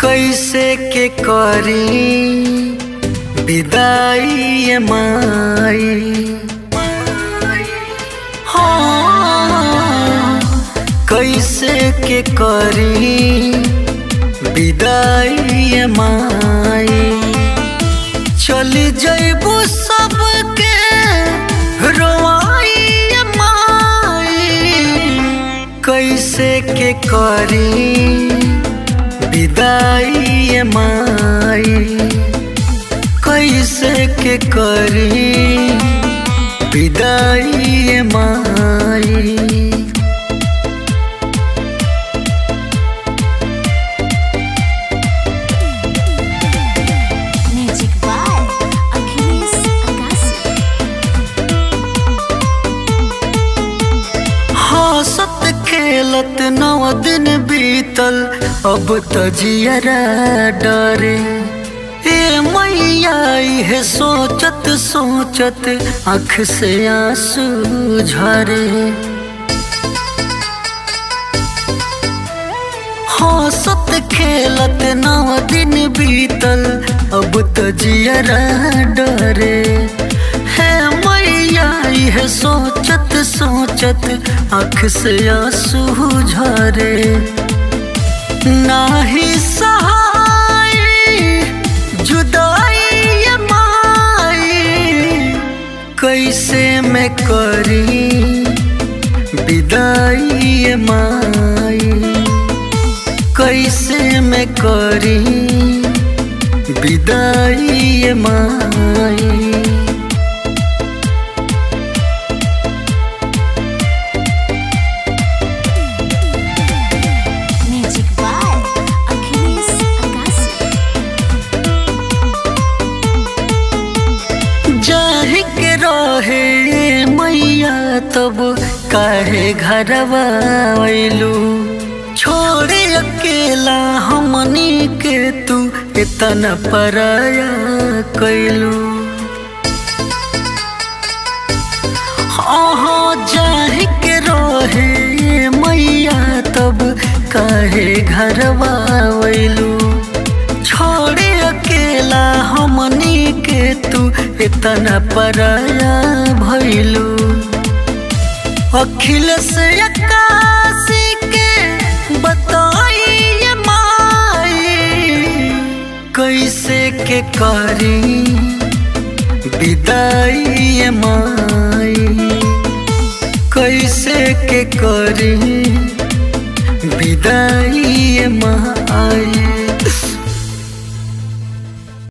कैसे के करी विदाई ये माई, हाँ कैसे के करी विदाई ये माई। चली जइबू सबके रोवाई ये माई, कैसे के करी विदाई ये माई, कैसे के करी विदाई ये माई। Music by Akhilesh अकाशी। हंसत खेलत 9 दिन बीतल, अब तो जियरा डरे। ए मैया है सोचत सोचत आँख से आंसू झरे। हंसत खेलत 9 दिन बीतल, अब तो जियरा डरे। है मैया है सोचत सोचत आँख से आंसू झरे। नाही सहाय जुदाई ये माई, कैसे मैं करी विदाई ये माई, कैसे मैं करी विदाई ये माई। रहे मैया तब काहे घरवा आइलू, छोड़े अकेला हमनी के तू इतना पराया कैलू। हाँ जाहि के रहे मैया तब काहे घरवा आइलू, छोड़े अकेला हमनी के तू इतना पराया भइलू। अखिलेश अकाशी के बताई ये माई, कैसे के करी विदाई ये माई, कैसे के करी विदाई ये माई।